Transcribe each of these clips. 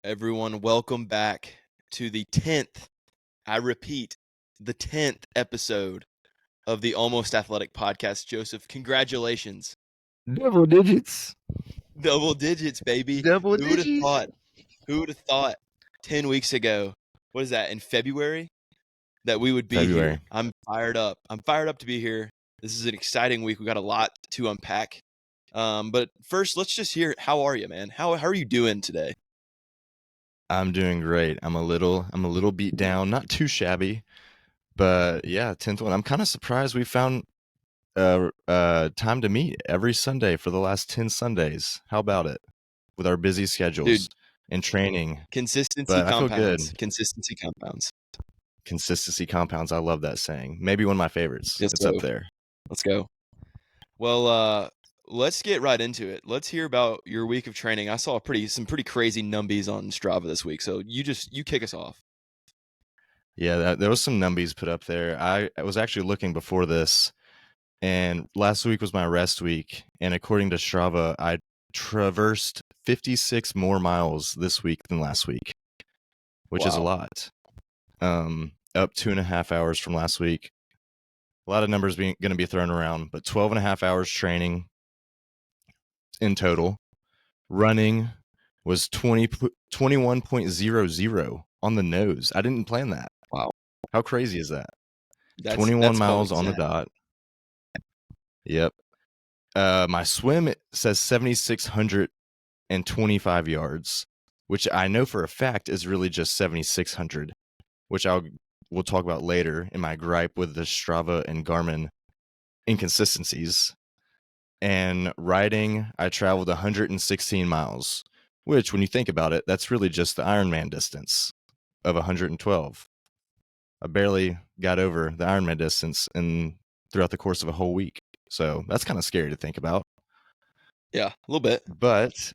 everyone? Welcome back to the 10th, I repeat, the 10th episode of the Almost Athletic podcast. Joseph, congratulations. Double digits. Double digits, baby. Double Who would have digits. thought? Who would have thought 10 weeks ago, what is that, in February, that we would be February. here? I'm fired up. I'm fired up to be here. This is an exciting week. We got a lot to unpack. But first, let's just hear, how are you, man? How are you doing today? I'm doing great. I'm a little beat down, not too shabby, but yeah, 10th one. I'm kind of surprised we found time to meet every Sunday for the last 10 Sundays. How about it? With our busy schedules and training. Consistency But I feel good. compounds. Consistency compounds. Consistency compounds. I love that saying. Maybe one of my favorites. Yes, It's up there. Let's go. Well, let's get right into it. Let's hear about your week of training. I saw some pretty crazy numbies on Strava this week. So you kick us off. Yeah, there was some numbies put up there. I was actually looking before this, and last week was my rest week. And according to Strava, I traversed 56 more miles this week than last week, which is a lot. Up 2.5 hours from last week. A lot of numbers going to be thrown around, but 12.5 hours training in total. Running was 21.00 on the nose. I didn't plan that. Wow. How crazy is that? That's 21 miles on the dot. Yep. My swim says 7,625 yards, which I know for a fact is really just 7,600, which we'll talk about later in my gripe with the Strava and Garmin inconsistencies. And riding, I traveled 116 miles, which when you think about it, that's really just the Ironman distance of 112. I barely got over the Ironman distance throughout the course of a whole week. So that's kind of scary to think about. Yeah, a little bit. But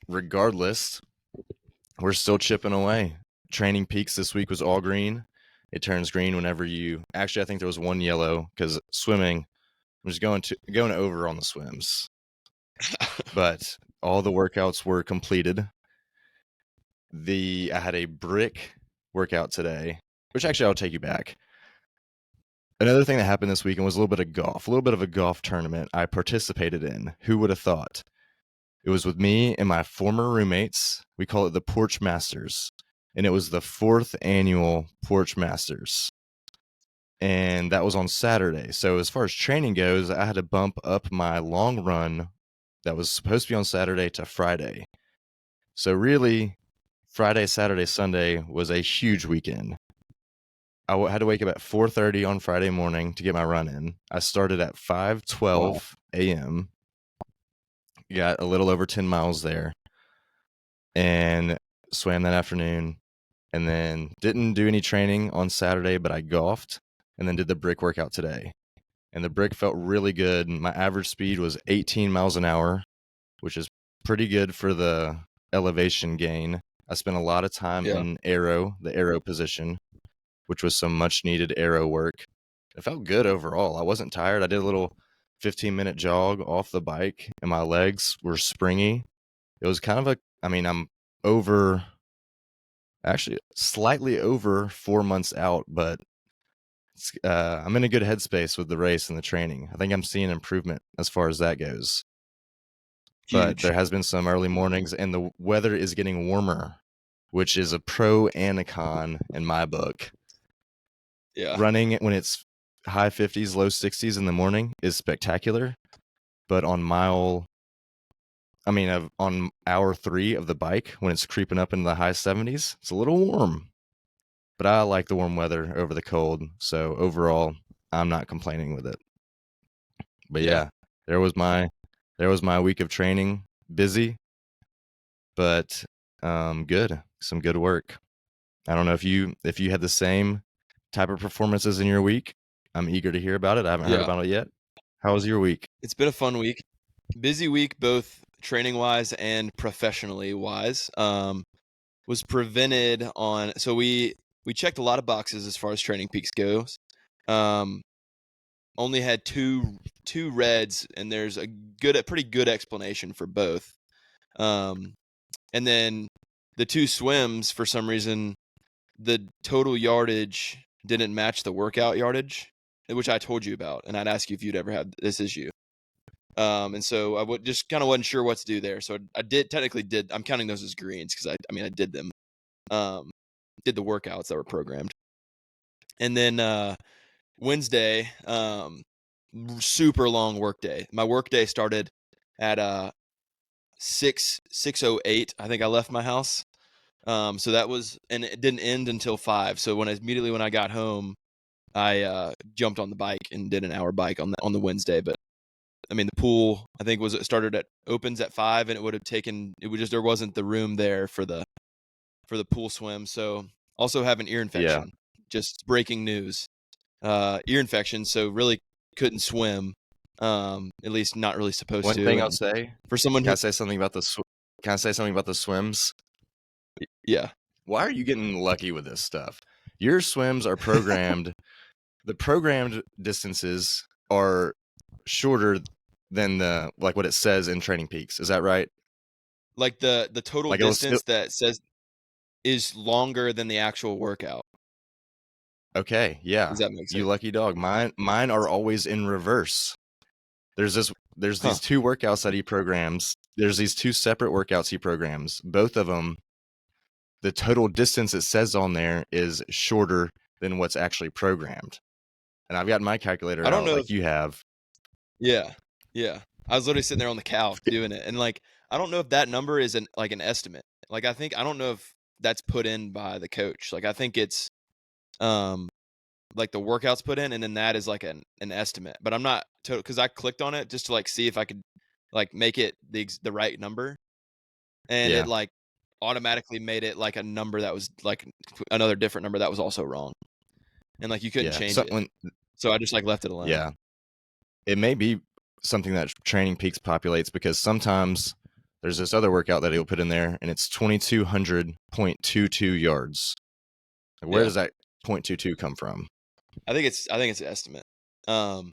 regardless, we're still chipping away. Training Peaks this week was all green. It turns green whenever actually, I think there was one yellow because swimming, I'm just going over on the swims. But all the workouts were completed. I had a brick workout today, which actually I'll take you back. Another thing that happened this weekend was a little bit of a golf tournament I participated in. Who would have thought? It was with me and my former roommates. We call it the Porch Masters, and it was the 4th annual Porch Masters. And that was on Saturday. So as far as training goes, I had to bump up my long run that was supposed to be on Saturday to Friday. So really, Friday, Saturday, Sunday was a huge weekend. I had to wake up at 4:30 on Friday morning to get my run in. I started at 5:12 a.m. Got a little over 10 miles there and swam that afternoon, and then didn't do any training on Saturday, but I golfed and then did the brick workout today. And the brick felt really good. My average speed was 18 miles an hour, which is pretty good for the elevation gain. I spent a lot of time in the aero position, which was some much needed aero work. It felt good overall. I wasn't tired. I did a little 15-minute jog off the bike and my legs were springy. It was kind of I'm slightly over 4 months out, but I'm in a good headspace with the race and the training. I think I'm seeing improvement as far as that goes. Huge. But there has been some early mornings and the weather is getting warmer, which is a pro and a con in my book. Yeah. Running when it's high 50s, low 60s in the morning is spectacular. But on hour 3 of the bike, when it's creeping up into the high 70s, it's a little warm. But I like the warm weather over the cold. So overall, I'm not complaining with it. But yeah, there was my week of training. Busy, but good. Some good work. I don't know if you had the same type of performances in your week. I'm eager to hear about it. I haven't heard about it yet. How was your week? It's been a fun week. Busy week, both training-wise and professionally-wise. Was prevented on, so we checked a lot of boxes as far as Training Peaks goes. Only had two reds, and there's a pretty good explanation for both. And then the 2 swims, for some reason, the total yardage didn't match the workout yardage, which I told you about, and I'd ask you if you'd ever had this issue. And so I just kind of wasn't sure what to do there. So I technically did. I'm counting those as greens because I did them. Did the workouts that were programmed. And then Wednesday, super long work day. My work day started at 6:08. I think I left my house. So that was, and it didn't end until 5. So immediately when I got home, I jumped on the bike and did an hour bike on the Wednesday. But I mean, the pool, I think opens at 5, and there wasn't the room there for the pool swim. So also have an ear infection. Just breaking news. Ear infection. So really couldn't swim. At least not really supposed to. One thing I'll say, for someone can I say something about the swims? Yeah. Why are you getting lucky with this stuff? Your swims are programmed. The programmed distances are shorter than what it says in Training Peaks. Is that right? Like the total distance that says is longer than the actual workout. Okay, yeah. Does that make sense? You lucky dog. Mine are always in reverse. There's these 2 workouts that he programs. There's these 2 separate workouts he programs. Both of them, the total distance it says on there is shorter than what's actually programmed. And I've got my calculator out like you have. Yeah. I was literally sitting there on the couch doing it, and like I don't know if that number is an estimate. Like I don't know if that's put in by the coach. Like I think it's like the workouts put in, and then that is like an estimate. But I'm not because I clicked on it just to like see if I could like make it the right number, and it like automatically made it like a number that was like another different number that was also wrong, and like you couldn't change it. So I just like left it alone. Yeah, it may be something that Training Peaks populates, because sometimes there's this other workout that he'll put in there, and it's 2,200.22 yards. Where does that 0.22 come from? I think it's an estimate. But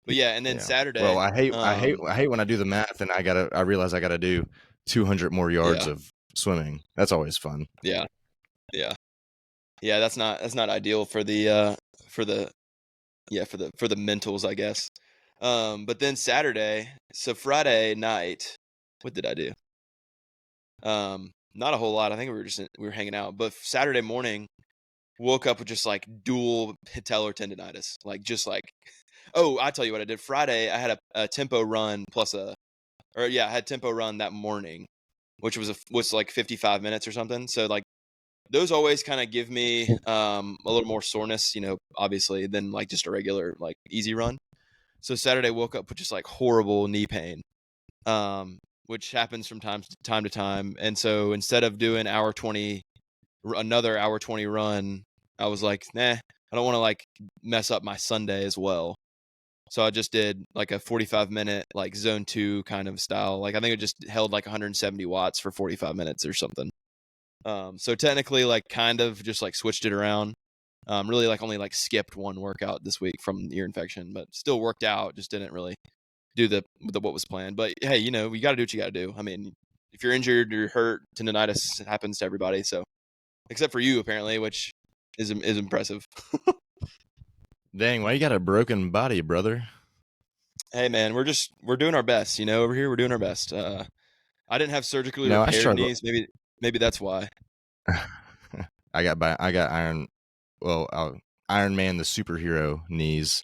yeah, and then Saturday. Well, I hate when I do the math and I realize I gotta do 200 more yards of swimming. That's always fun. Yeah. That's not ideal for the mentals, I guess. But then Saturday, so Friday night, what did I do? Not a whole lot. I think we were hanging out. But Saturday morning, woke up with just like dual patellar tendonitis. Like just like, oh, I tell you what I did. Friday, I had a tempo run I had tempo run that morning, which was like 55 minutes or something. So like those always kind of give me a little more soreness, obviously, than like just a regular like easy run. So Saturday woke up with just like horrible knee pain, which happens from time to time. And so instead of doing another hour 20 run, I was like, nah, I don't want to like mess up my Sunday as well. So I just did like a 45-minute like zone 2 kind of style. Like I think it just held like 170 watts for 45 minutes or something. So technically like kind of just like switched it around. Really like only like skipped one workout this week from ear infection, but still worked out. Just didn't really do the what was planned. But hey, you got to do what you got to do. I mean, if you're injured or hurt, tendonitis happens to everybody. So except for you apparently, which is impressive. Dang, why you got a broken body, brother? Hey man, we're doing our best. Over here we're doing our best. I didn't have surgically repaired knees. Maybe that's why. I got Iron Man the superhero knees.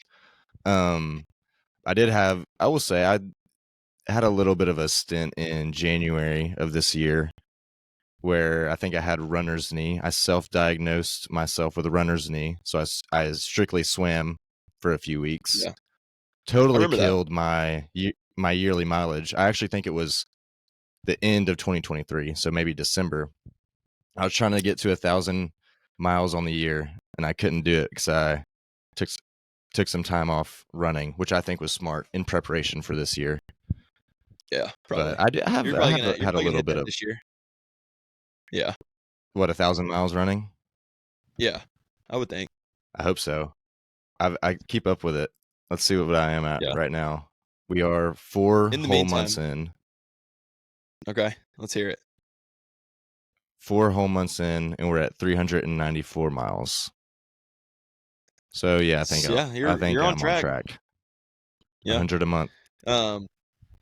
I will say I had a little bit of a stint in January of this year where I think I had runner's knee. I self-diagnosed myself with a runner's knee, so I strictly swam for a few weeks. Yeah. Totally killed my yearly mileage. I actually think it was the end of 2023, so maybe December. I was trying to get to 1,000 miles on the year, and I couldn't do it because I took some time off running, which I think was smart in preparation for this year. Yeah, probably. But I have had a little bit of this year. Yeah. What, 1,000 miles running? Yeah, I would think. I hope so. I keep up with it. Let's see what I am at right now. We are 4 whole months in. Okay, let's hear it. 4 whole months in, and we're at 394 miles. So yeah, I think Yeah, you're on I'm on track. track. Yeah. 100 a month.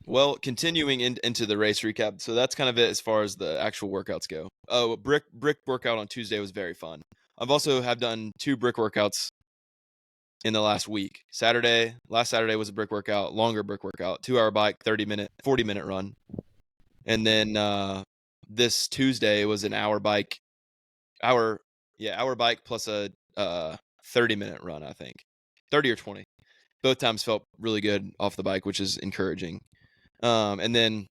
Well, continuing into the race recap. So that's kind of it as far as the actual workouts go. Oh, brick workout on Tuesday was very fun. I've also have done 2 brick workouts in the last week. Last Saturday was a brick workout, longer brick workout, 2-hour bike, 40-minute run. And then this Tuesday was an hour bike plus a 30-minute run, I think. 30 or 20. Both times felt really good off the bike, which is encouraging. And then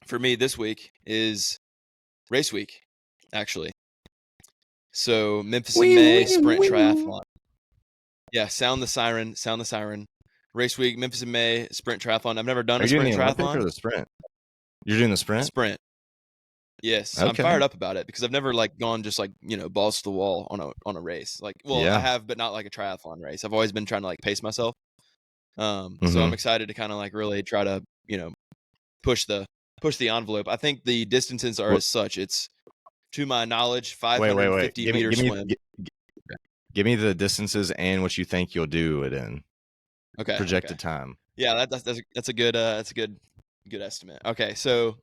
for me this week is race week, actually. So Memphis in May sprint triathlon. Yeah, sound the siren. Race week, Memphis in May sprint triathlon. I've never done Are a you doing sprint the Olympic or triathlon. the sprint? You're doing the sprint? Sprint. Yes, I'm Okay. fired up about it because I've never gone just balls to the wall on a race. I Yeah. have, but not like a triathlon race. I've always been trying to pace myself. So I'm Mhm. excited to kind of really try to push the envelope. I think the distances are What as such. It's, to my knowledge, wait. 550 Give me meter give me swim. give me the distances and what you think you'll do it in. Okay. Projected time. Yeah, that's a good good estimate. Okay, so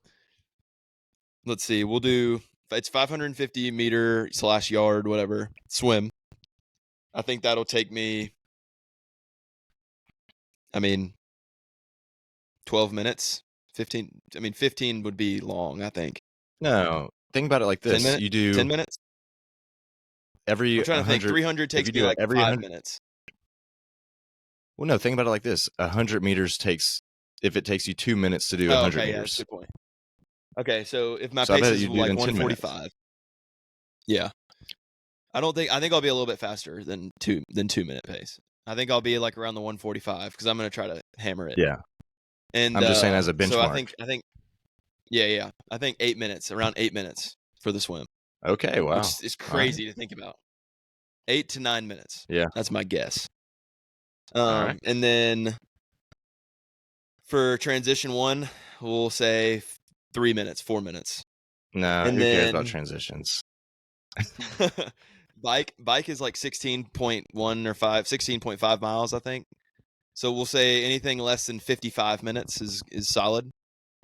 let's see. We'll do, it's 550 meter / yard, whatever, swim. I think that'll take me, 12 minutes, 15. 15 would be long, I think. No, think about it like 10 this. minutes? You do 10 minutes? every I'm trying to think. 100 300 if takes you me do it every 5 100 minutes. Well, no, think about it like this. 100 meters if it takes you 2 minutes to do Oh, 100 okay, yeah, that's a meters. good point. Okay, so if my So I pace bet is you do it in 10 minutes. 145, yeah, I think I'll be a little bit faster than 2-minute pace. I think I'll be around the 145 because I'm gonna try to hammer it. Yeah. And I'm just saying as a so I benchmark. think yeah, I think 8 minutes, around 8 minutes for the swim, Okay, wow. which is All right. crazy to think about. 8 to 9 minutes. Yeah. That's my guess. All right. And then for transition 1, we'll say 3 minutes, 4 minutes. Nah, And who cares about then transitions? bike is 16.1 or 16.5 miles, I think. So we'll say anything less than 55 minutes is solid.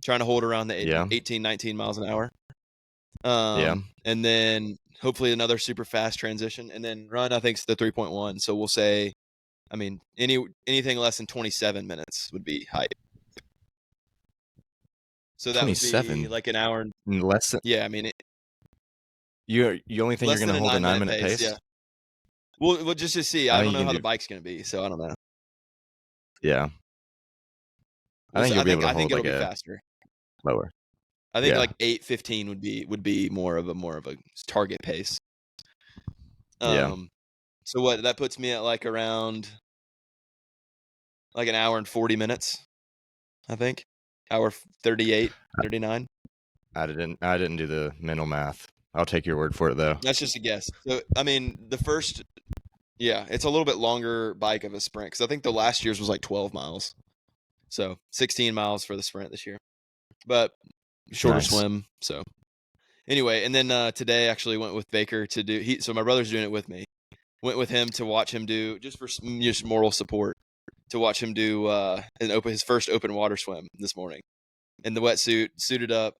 Trying to hold around the Yeah. 18, 19 miles an hour. Yeah. And then hopefully another super fast transition. And then run, I think, is the 3.1. So we'll say, anything less than 27 minutes would be hype. So that would be 27? an hour. Less than Yeah, You only think you're less going than to a hold a 9-minute 9-minute pace? Yeah. We'll just to see. I I think don't you know can how the do bike's going to be, so I don't know. Yeah. I think you'll be able to I think hold it'll be a faster. lower. I think Yeah. 8:15 would be more of a target pace. Yeah. So what that puts me at around an hour and 40 minutes, I think. Hour 38, 39. I didn't do the mental math. I'll take your word for it though. That's just a guess. So it's a little bit longer bike of a sprint because I think the last year's was 12 miles. So 16 miles for the sprint this year, but shorter Nice. swim. So anyway, and then today actually went with Baker to do. So my brother's doing it with me. Went with him to watch him do, just for just moral support, to watch him do his first open water swim this morning in the wetsuit, suited up.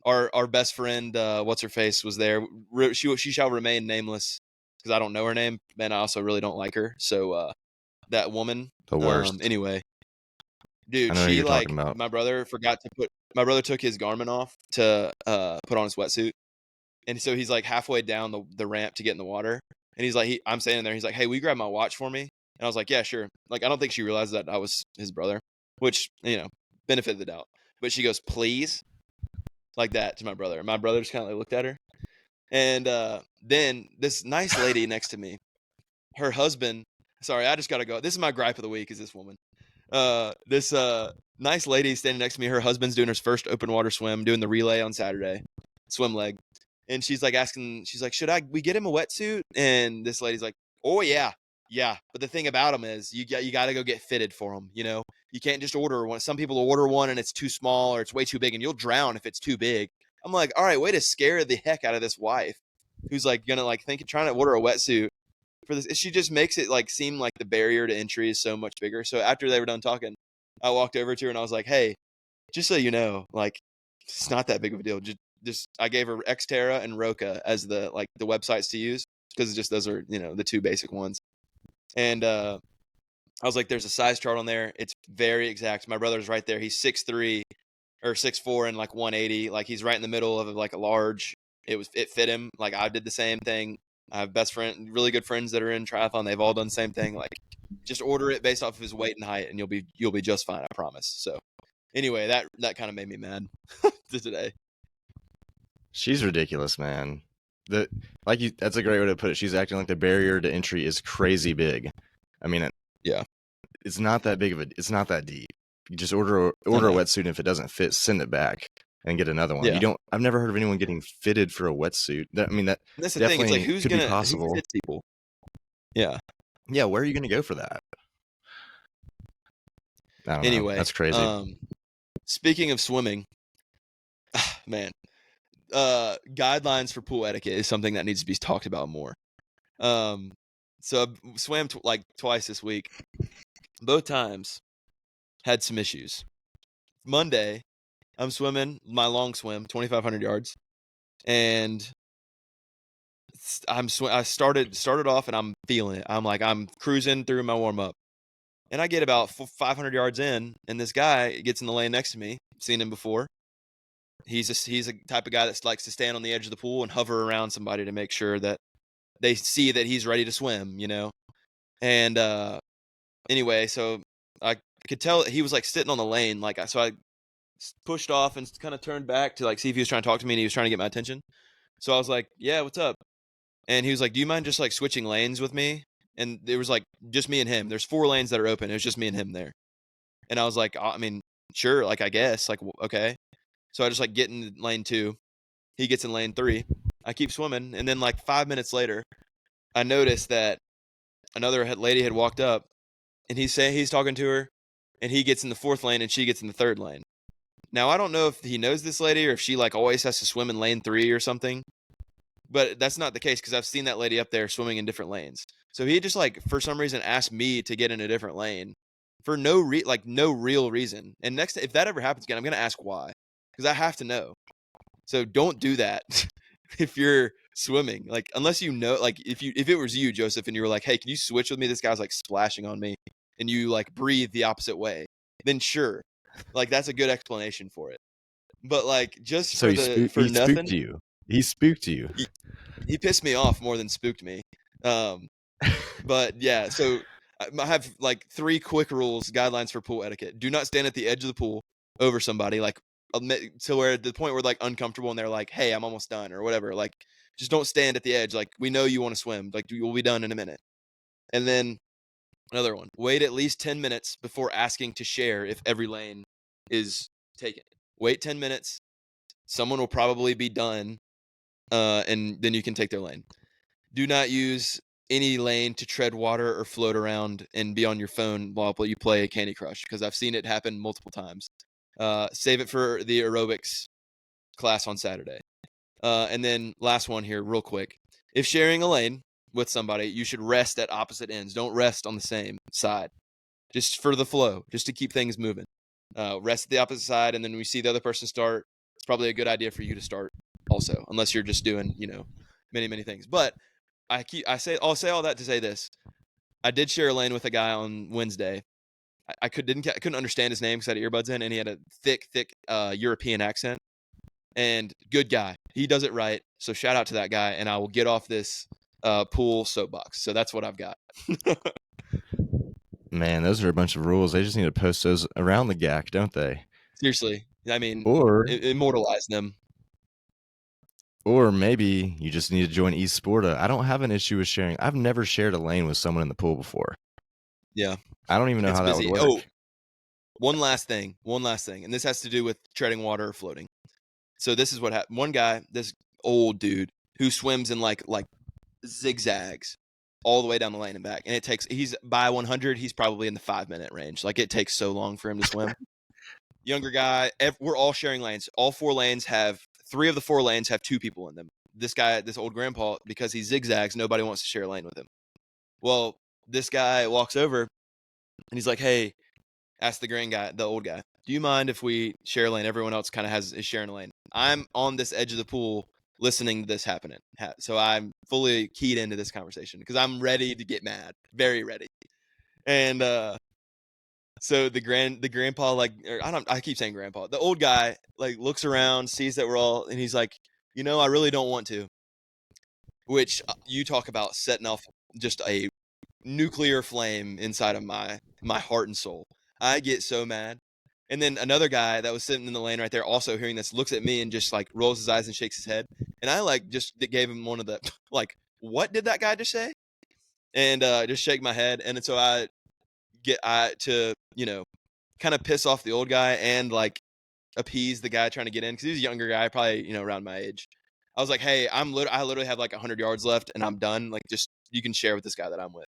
Our best friend, what's her face, was there. She shall remain nameless because I don't know her name, and I also really don't like her. So that woman, The worst. anyway, dude, I know who she you're talking about. my brother took his Garmin off to put on his wetsuit, and so he's halfway down the ramp to get in the water, and he's I'm standing there. He's like, "Hey, will you grab my watch for me?" And I was like, "Yeah, sure." I don't think she realized that I was his brother, which benefit of the doubt. But she goes, "Please," like that to my brother. And my brother just kind of looked at her, and then this nice lady next to me, her husband. Sorry, I just gotta go. This is my gripe of the week. Is this woman? This nice lady standing next to me. Her husband's doing his first open water swim, doing the relay on Saturday, swim leg. And she's asking, she's like, we get him a wetsuit? And this lady's like, oh yeah. But the thing about them is you got to go get fitted for them. You can't just order one. Some people order one and it's too small or it's way too big, and you'll drown if it's too big. I'm like, all right, way to scare the heck out of this wife who's like gonna like trying to order a wetsuit for this. She just makes it like seem like the barrier to entry is so much bigger. So after they were done talking, I walked over to her and I was like, hey, just so you know, like it's not that big of a deal. Just I gave her Xterra and Roka as the websites to use because just those are, you know, the two basic ones. And I was like, there's a size chart on there. It's very exact. My brother's right there. He's 6'3" or 6'4" and like 180. Like he's right in the middle of like a large. It fit him. Like I did the same thing. I have really good friends that are in triathlon. They've all done the same thing. Like just order it based off of his weight and height, and you'll be just fine. I promise. So anyway, that kind of made me mad today. She's ridiculous, man. That's a great way to put it. She's acting like the barrier to entry is crazy big. I mean, yeah, it's not that big of it's not that deep. You just order a wetsuit, and if it doesn't fit, send it back and get another one. Yeah. I've never heard of anyone getting fitted for a wetsuit. That's the thing. It's like who fits people? Yeah. Yeah, where are you gonna go for that? I don't know. That's crazy. Speaking of swimming, man, guidelines for pool etiquette is something that needs to be talked about more. So I swam twice this week. Both times had some issues. Monday, I'm swimming my long swim, 2,500 yards, and I started off and I'm feeling it. I'm cruising through my warm up, and I get about 500 yards in, and this guy gets in the lane next to me. Seen him before. He's a type of guy that likes to stand on the edge of the pool and hover around somebody to make sure that they see that he's ready to swim, you know. And anyway, so I could tell he was like sitting on the lane, so I pushed off and kind of turned back to like see if he was trying to talk to me, and he was trying to get my attention. So I was like, "Yeah, what's up?" And he was like, "Do you mind just like switching lanes with me?" And there was like just me and him. There's 4 lanes that are open. It was just me and him there. And I was like, I mean, sure, like I guess, like okay. So I just like get in lane 2. He gets in lane 3. I keep swimming, and then like 5 minutes later, I noticed that another lady had walked up, and he's talking to her, and he gets in the 4th lane, and she gets in the 3rd lane. Now I don't know if he knows this lady or if she like always has to swim in lane 3 or something, but that's not the case because I've seen that lady up there swimming in different lanes. So he just like for some reason asked me to get in a different lane for no real reason. And if that ever happens again, I'm gonna ask why, because I have to know. So don't do that if you're swimming, like unless you know, like if it was you, Joseph, and you were like, hey, can you switch with me? This guy's like splashing on me, and you like breathe the opposite way, then sure, like that's a good explanation for it. But like just so for nothing, spooked you. He spooked you. He pissed me off more than spooked me. But yeah, so I have like 3 quick guidelines for pool etiquette. Do not stand at the edge of the pool over somebody, like to where the point where like uncomfortable and they're like, hey, I'm almost done or whatever. Like just don't stand at the edge. Like we know you want to swim. Like you'll be done in a minute. And then another one, wait at least 10 minutes before asking to share if every lane is taken. Wait 10 minutes. Someone will probably be done. And then you can take their lane. Do not use any lane to tread water or float around and be on your phone while you play Candy Crush, because I've seen it happen multiple times. Save it for the aerobics class on Saturday. And then last one here, real quick. If sharing a lane with somebody, you should rest at opposite ends. Don't rest on the same side, just for the flow, just to keep things moving. Rest at the opposite side, and then when we see the other person start, it's probably a good idea for you to start also, unless you're just doing, many things. But I'll say all that to say this. I did share a lane with a guy on Wednesday. I couldn't understand his name because I had earbuds in, and he had a thick European accent. And good guy, he does it right. So shout out to that guy, and I will get off this pool soapbox. So that's what I've got. Man, those are a bunch of rules. They just need to post those around the GAC, don't they? Seriously, I mean, or immortalize them. Or maybe you just need to join eSporta. I don't have an issue with sharing. I've never shared a lane with someone in the pool before. Yeah. I don't even know how that would work. Oh, one last thing, and this has to do with treading water or floating. So this is what happened. One guy, this old dude, who swims in like zigzags all the way down the lane and back, and he's by 100, he's probably in the 5-minute range. Like it takes so long for him to swim. Younger guy, we're all sharing lanes. All 4 lanes have 3 of the 4 lanes have 2 people in them. This guy, this old grandpa, because he zigzags, nobody wants to share a lane with him. Well, this guy walks over and he's like, "Hey," ask the old guy, "Do you mind if we share a lane? Everyone else kind of is sharing a lane." I'm on this edge of the pool listening to this happening. So I'm fully keyed into this conversation because I'm ready to get mad, very ready. And so the grandpa, like, I keep saying grandpa, the old guy, like, looks around, sees that we're all, and he's like, I really don't want to. Which, you talk about setting off just a nuclear flame inside of my heart and soul. I get so mad. And then another guy that was sitting in the lane right there, also hearing this, looks at me and just like rolls his eyes and shakes his head. And I like just gave him one of the like, "What did that guy just say?" And just shake my head. And so I to kind of piss off the old guy and like appease the guy trying to get in, because he's a younger guy, probably around my age. I was like, "Hey, I literally have like 100 yards left and I'm done. Like, just, you can share with this guy that I'm with."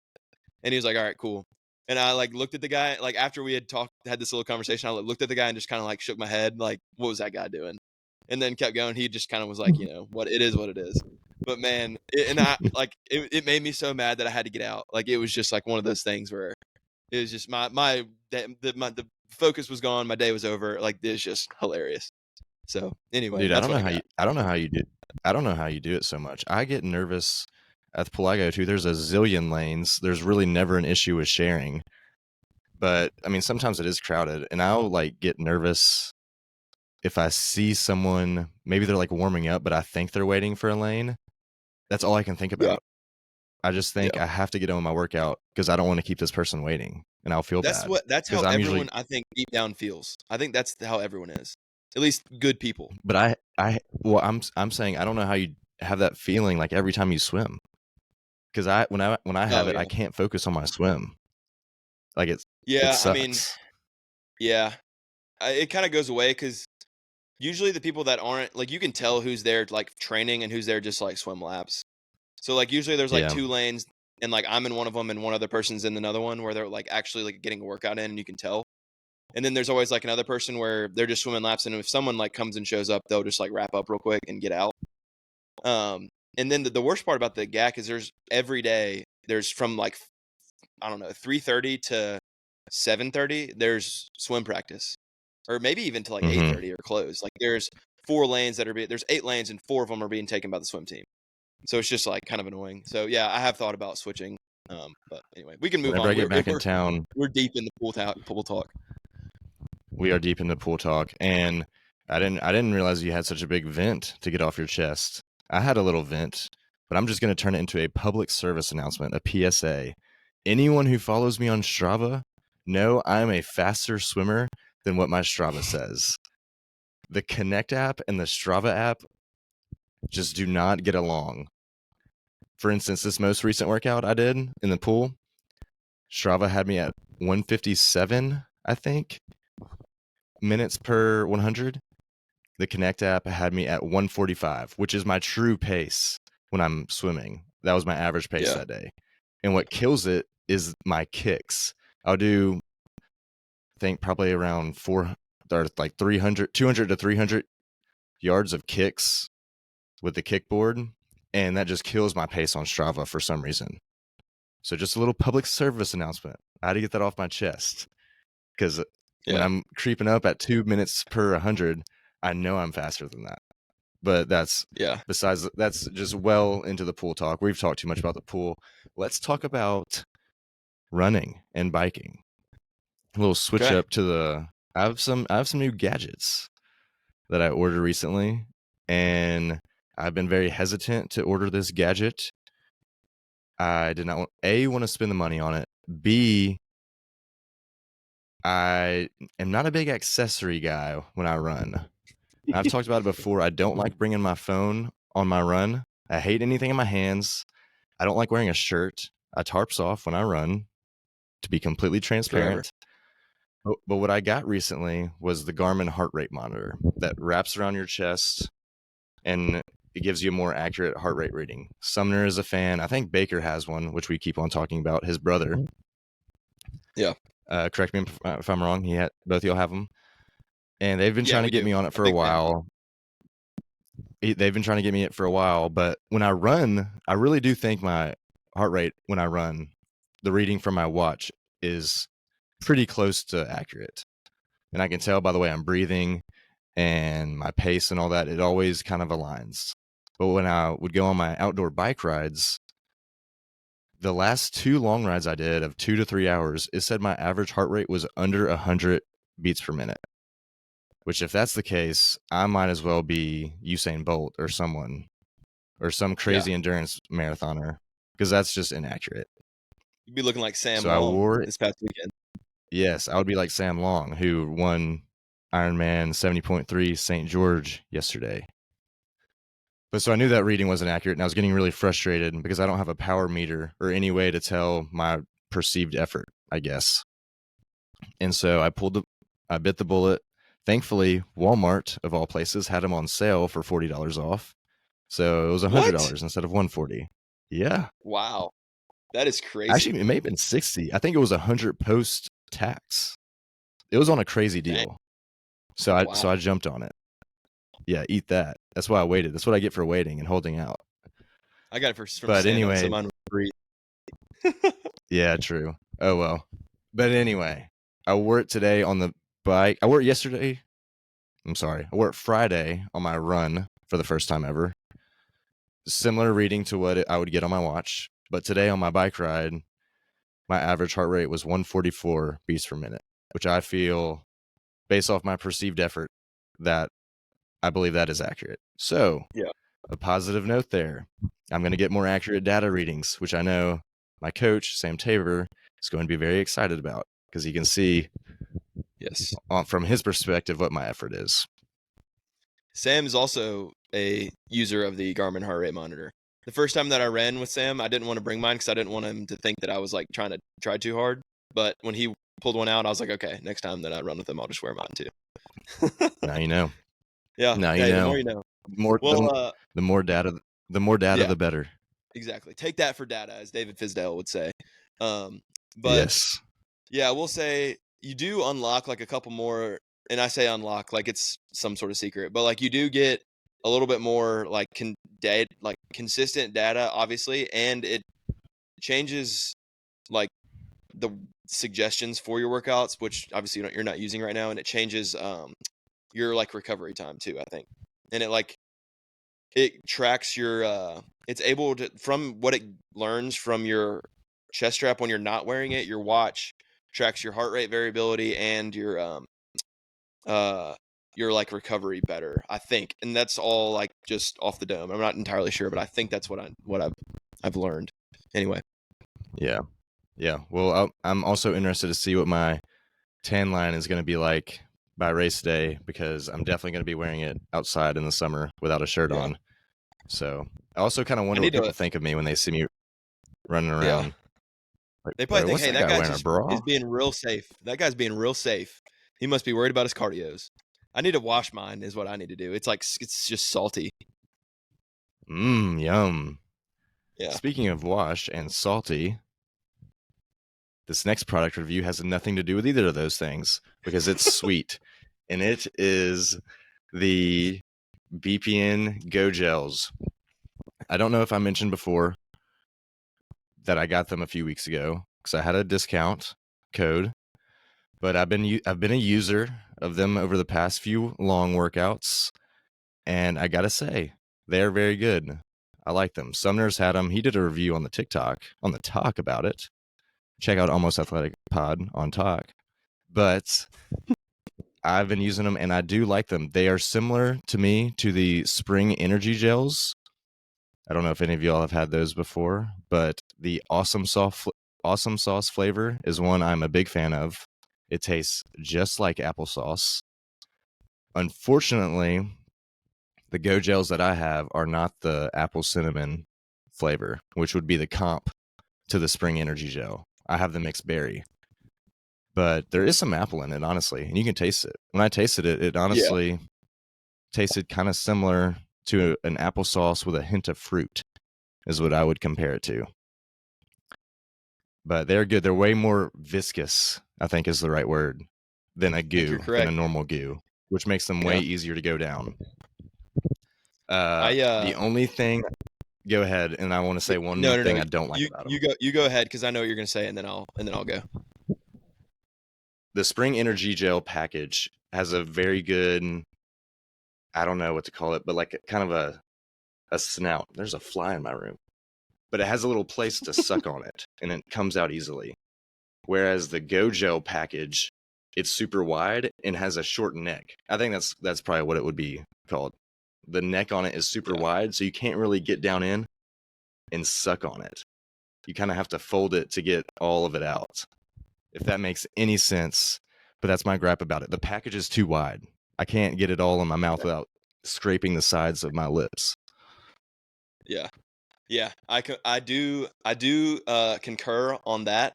And he was like, "All right, cool." And I like looked at the guy, like, after we had had this little conversation, I looked at the guy and just kind of like shook my head, like, what was that guy doing? And then kept going. He just kind of was like, what it is. But man, it made me so mad that I had to get out. Like, it was just like one of those things where it was just the focus was gone. My day was over. Like, it's just hilarious. So anyway, Dude, that's what I don't know how you do. I don't know how you do it so much. I get nervous at the pool I go to. There's a zillion lanes. There's really never an issue with sharing. But I mean, sometimes it is crowded, and I'll like get nervous if I see someone. Maybe they're like warming up, but I think they're waiting for a lane. That's all I can think about. I just think I have to get on with my workout because I don't want to keep this person waiting, and I'll feel bad. That's how everyone, I think, deep down feels. I think that's how everyone is. At least good people. But I'm saying I don't know how you have that feeling like every time you swim. Because when I have it, I can't focus on my swim. Like it sucks. I mean, it kind of goes away because usually the people that aren't, like, you can tell who's there like training and who's there just like swim laps. So like usually there's like 2 lanes and like I'm in one of them and one other person's in another one where they're like actually like getting a workout in and you can tell. And then there's always like another person where they're just swimming laps, and if someone like comes and shows up, they'll just like wrap up real quick and get out. And then the worst part about the GAC is every day there's from like, I don't know, 3:30 to 7:30 there's swim practice, or maybe even to like 8:30 or close. Like, there's 4 lanes there's 8 lanes and 4 of them are being taken by the swim team. So it's just like kind of annoying. So yeah, I have thought about switching. But anyway, we can move on. Whenever I get back in town, we're deep in the pool talk. We are deep into pool talk, and I didn't realize you had such a big vent to get off your chest. I had a little vent, but I'm just going to turn it into a public service announcement, a PSA. Anyone who follows me on Strava, know I'm a faster swimmer than what my Strava says. The Connect app and the Strava app just do not get along. For instance, this most recent workout I did in the pool, Strava had me at 157, I think, minutes per 100. The Connect app had me at 145, which is my true pace when I'm swimming. That was my average pace that day. And what kills it is my kicks. I'll do, I think, probably around 200 to 300 yards of kicks with the kickboard, and that just kills my pace on Strava for some reason. So just a little public service announcement. I had to get that off my chest, because when I'm creeping up at 2 minutes per 100, I know I'm faster than that. But that's just well into the pool talk. We've talked too much about the pool. Let's talk about running and biking. A little switch up to I have some new gadgets that I ordered recently, and I've been very hesitant to order this gadget. I did not want to spend the money on it. B, I am not a big accessory guy when I run. I've talked about it before. I don't like bringing my phone on my run. I hate anything in my hands. I don't like wearing a shirt. I tarps off when I run, to be completely transparent. But what I got recently was the Garmin heart rate monitor that wraps around your chest, and it gives you a more accurate heart rate reading. Sumner is a fan. I think Baker has one, which we keep on talking about, his brother. Yeah. Correct me if I'm wrong. Both of y'all have them. And they've been trying to get me on it for a while. they've been trying to get me it for a while, but when I run, I really do think my heart rate when I run, the reading from my watch is pretty close to accurate. And I can tell by the way I'm breathing and my pace and all that, it always kind of aligns. But when I would go on my outdoor bike rides, the last 2 long rides I did of 2 to 3 hours, it said my average heart rate was under 100 beats per minute. Which, if that's the case, I might as well be Usain Bolt or someone, or some crazy endurance marathoner, because that's just inaccurate. You'd be looking like Sam So I Long wore it. this past weekend. Yes, I would be like Sam Long, who won Ironman 70.3 St. George yesterday. But so I knew that reading wasn't accurate, and I was getting really frustrated because I don't have a power meter or any way to tell my perceived effort, I guess. And so I bit the bullet. Thankfully, Walmart, of all places, had them on sale for $40 off. So it was $100 instead of $140. Yeah. Wow. That is crazy. Actually, it may have been 60. I think it was 100 post tax. It was on a crazy deal. Dang. So I jumped on it. Yeah, eat that. That's why I waited. That's what I get for waiting and holding out. I got it from But Santa, anyway, so mine was free. Yeah, true. Oh well. But anyway, I wore it today on the bike. I wore it yesterday. I'm sorry. I wore it Friday on my run for the first time ever. Similar reading to what I would get on my watch. But today on my bike ride, my average heart rate was 144 beats per minute, which I feel, based off my perceived effort, that I believe that is accurate. So, yeah, a positive note there. I'm going to get more accurate data readings, which I know my coach, Sam Tabor, is going to be very excited about because he can see from his perspective what my effort is. Sam is also a user of the Garmin heart rate monitor. The first time that I ran with Sam, I didn't want to bring mine because I didn't want him to think that I was like trying to try too hard. But when he pulled one out, I was like, okay, next time that I run with him, I'll just wear mine too. Now you know. Yeah. Now you hey, know. The more you know. The more data, the better. Exactly. Take that for data, as David Fisdale would say. But yes. Yeah, I will say you do unlock like a couple more, and I say unlock like it's some sort of secret, but like you do get a little bit more like consistent data, obviously, and it changes like the suggestions for your workouts, which obviously you're not using right now, and it changes your like recovery time too, I think, and it tracks your it's able to, from what it learns from your chest strap when you're not wearing it, your watch tracks your heart rate variability and your like recovery better, I think. And that's all like just off the dome. I'm not entirely sure, but I think that's what I've learned. Anyway. Yeah. Yeah. Well, I'm also interested to see what my tan line is going to be like by race day because I'm definitely going to be wearing it outside in the summer without a shirt on. So I also kind of wonder what people think of me when they see me running around. Yeah. Like, they probably think, hey, that guy is being real safe. That guy's being real safe. He must be worried about his cardios. I need to wash mine is what I need to do. It's like, it's just salty. Yum. Yeah. Speaking of wash and salty, this next product review has nothing to do with either of those things because it's sweet. And it is the BPN Go Gels. I don't know if I mentioned before that I got them a few weeks ago because I had a discount code, but I've been a user of them over the past few long workouts, and I gotta say they're very good. I like them. Sumner's had them. He did a review on the talk about it. Check out Almost Athletic Pod on talk. But I've been using them, and I do like them. They are similar to me to the Spring Energy Gels. I don't know if any of y'all have had those before, but the Awesome Sauce flavor is one I'm a big fan of. It tastes just like applesauce. Unfortunately, the Go Gels that I have are not the apple cinnamon flavor, which would be the comp to the Spring Energy Gel. I have the mixed berry. But there is some apple in it, honestly, and you can taste it. When I tasted it, it honestly tasted kind of similar to an applesauce with a hint of fruit, is what I would compare it to. But they're good. They're way more viscous, I think is the right word, than a goo, than a normal goo, which makes them way easier to go down. The only thing, go ahead, and I want to say one no, more no, thing no. I don't like about them. You go ahead because I know what you're gonna say, and then I'll go. The Spring Energy Gel package has a very good, I don't know what to call it, but like kind of a snout. There's a fly in my room, but it has a little place to suck on it, and it comes out easily. Whereas the Go Gel package, it's super wide and has a short neck. I think that's probably what it would be called. The neck on it is super wide, so you can't really get down in and suck on it. You kind of have to fold it to get all of it out, if that makes any sense. But that's my gripe about it. The package is too wide. I can't get it all in my mouth without scraping the sides of my lips. Yeah. I do concur on that.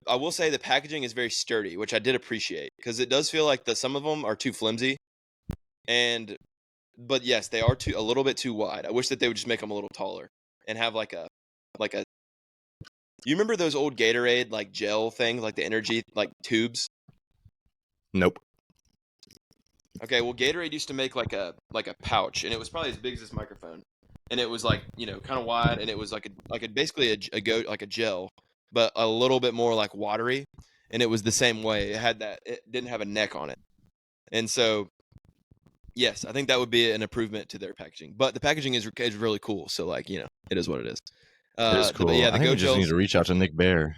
I will say the packaging is very sturdy, which I did appreciate because it does feel like some of them are too flimsy, but yes, they are a little bit too wide. I wish that they would just make them a little taller and have like a. You remember those old Gatorade like gel things, like the energy like tubes? Nope. Okay, well Gatorade used to make like a pouch, and it was probably as big as this microphone, and it was like kind of wide, and it was like basically a gel, but a little bit more like watery, and it was the same way. It didn't have a neck on it, and so yes, I think that would be an improvement to their packaging. But the packaging is really cool, so like it is what it is. It is cool. Yeah, I think we just need to reach out to Nick Bear.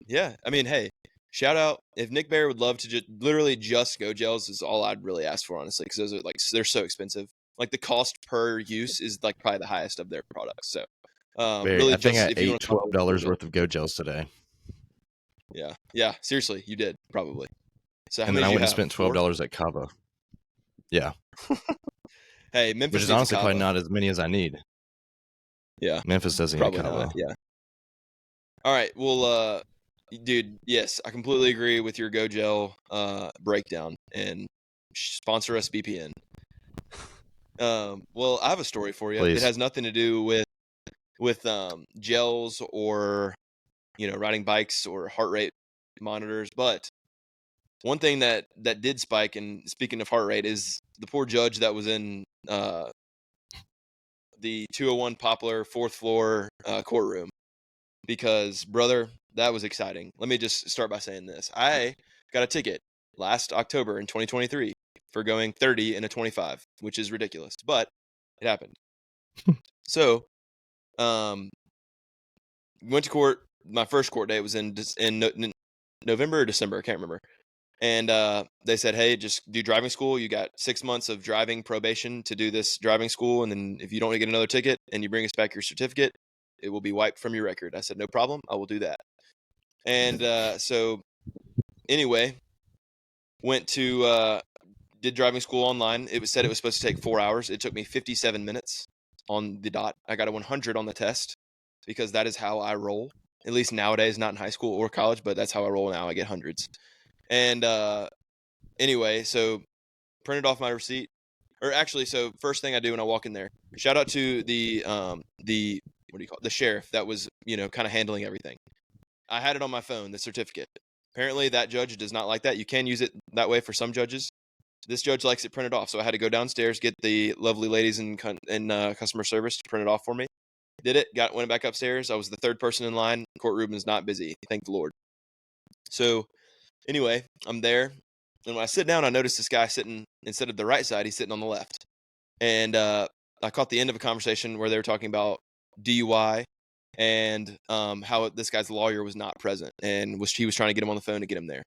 Yeah, I mean, hey, shout out if Nick Bear would love to just Go Gels is all I'd really ask for, honestly, because those are they're so expensive. Like the cost per use is like probably the highest of their products. So, really, I think I ate $12 worth of Go Gels today. Yeah, seriously, you did probably. So, and then I went and spent $12 at Cava. Yeah. Hey, Memphis, which is honestly probably not as many as I need. Yeah, Memphis doesn't probably need Cava. not. Yeah. All right, well, dude, yes, I completely agree with your Go Gel breakdown, and sponsor us VPN. Well, I have a story for you. Please. It has nothing to do with gels or riding bikes or heart rate monitors, but one thing that did spike, and speaking of heart rate, is the poor judge that was in the 201 Poplar 4th floor courtroom. Because, brother, that was exciting. Let me just start by saying this. I got a ticket last October in 2023 for going 30 in a 25, which is ridiculous, but it happened. So, went to court. My first court date was in November or December. I can't remember. And they said, hey, just do driving school. You got 6 months of driving probation to do this driving school. And then if you don't get another ticket and you bring us back your certificate, it will be wiped from your record. I said, no problem. I will do that. And so anyway, went to did driving school online. It was said it was supposed to take 4 hours. It took me 57 minutes on the dot. I got a 100 on the test because that is how I roll. At least nowadays, not in high school or college, but that's how I roll now. I get hundreds. And anyway, so printed off my receipt. Or actually, so first thing I do when I walk in there, shout out to the what do you call it? The sheriff that was kind of handling everything. I had it on my phone, the certificate. Apparently, that judge does not like that. You can use it that way for some judges. This judge likes it printed off, so I had to go downstairs, get the lovely ladies in customer service to print it off for me. Did it, went back upstairs. I was the third person in line. Courtroom is not busy, thank the Lord. So anyway, I'm there, and when I sit down, I notice this guy sitting, instead of the right side, he's sitting on the left. And I caught the end of a conversation where they were talking about DUI and how this guy's lawyer was not present, and he was trying to get him on the phone to get him there.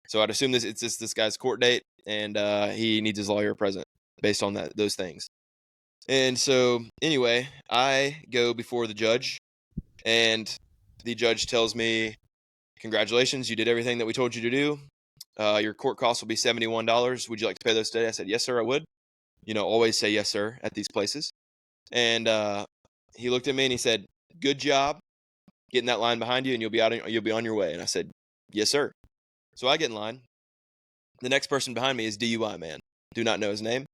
So I'd assume it's just this guy's court date, and he needs his lawyer present based on those things. And so anyway, I go before the judge, and the judge tells me, congratulations, you did everything that we told you to do. Your court costs will be $71. Would you like to pay those today? I said, yes, sir, I would. Always say yes, sir, at these places. And he looked at me and he said, good job getting that line behind you, and you'll be on your way. And I said, yes, sir. So I get in line. The next person behind me is DUI man. Do not know his name.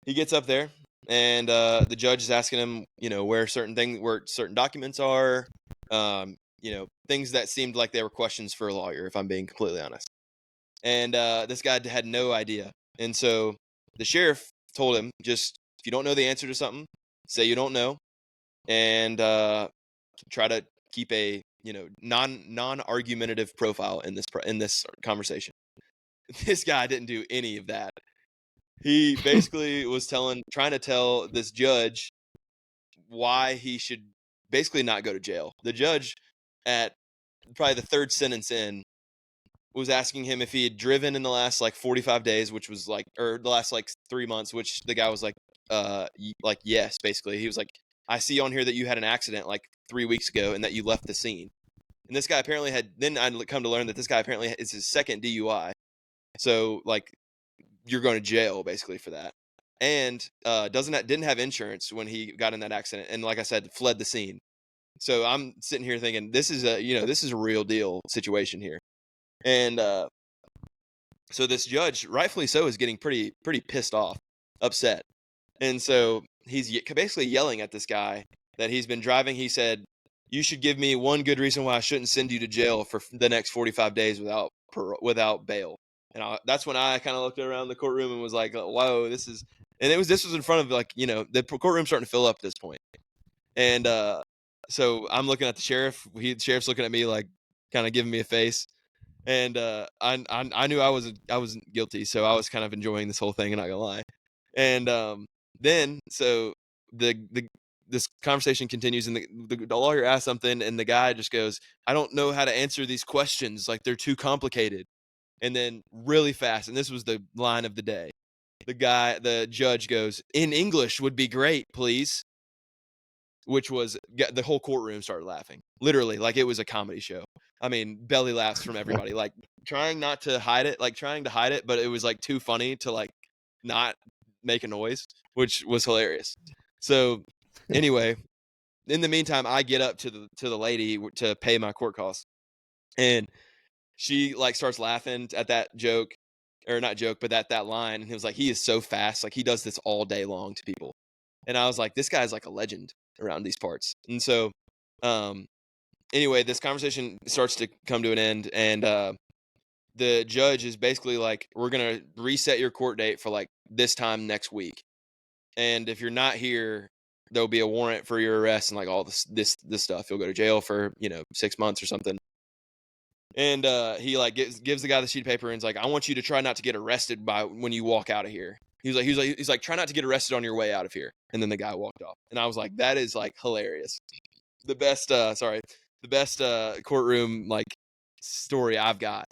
He gets up there, and the judge is asking him, where certain documents are, things that seemed like they were questions for a lawyer, if I'm being completely honest. And this guy had no idea. And so the sheriff told him, just If you don't know the answer to something, say you don't know, and try to keep a non-argumentative profile in this conversation. This guy didn't do any of that. He basically was trying to tell this judge why he should basically not go to jail. The judge, at probably the third sentence in, was asking him if he had driven in the last 45 days, which was or the last 3 months, which the guy was yes, basically. He was like, I see on here that you had an accident 3 weeks ago and that you left the scene. And this guy apparently then I'd come to learn that this guy apparently is his second DUI. So you're going to jail basically for that. And didn't have insurance when he got in that accident. And like I said, fled the scene. So I'm sitting here thinking this is a real deal situation here. And so this judge, rightfully so, is getting pretty pissed off, upset. And so he's basically yelling at this guy that he's been driving. He said, you should give me one good reason why I shouldn't send you to jail for the next 45 days without bail. And that's when I kind of looked around the courtroom and was like, whoa, this was in front of the courtroom starting to fill up at this point. And so I'm looking at the sheriff. The sheriff's looking at me kind of giving me a face. And I knew I wasn't guilty, so I was kind of enjoying this whole thing, and not gonna lie. And then so this conversation continues, and the lawyer asks something, and the guy just goes, I don't know how to answer these questions, they're too complicated. And then really fast, and this was the line of the day, the judge goes, in English would be great, please. Which was, the whole courtroom started laughing, literally, it was a comedy show. I mean, belly laughs from everybody, trying to hide it, but it was too funny to not make a noise, which was hilarious. So anyway, in the meantime, I get up to the lady to pay my court costs, and she starts laughing at that joke, or not joke, but that line. And he was like, he is so fast, he does this all day long to people. And I was like, this guy's a legend around these parts. And so anyway, this conversation starts to come to an end, and the judge is basically we're gonna reset your court date for this time next week, and if you're not here, there'll be a warrant for your arrest and all this stuff. You'll go to jail for 6 months or something. And he gives the guy the sheet of paper and is like, I want you to try not to get arrested when you walk out of here. He's like, try not to get arrested on your way out of here. And then the guy walked off, and I was like, that is hilarious. The best courtroom story I've got.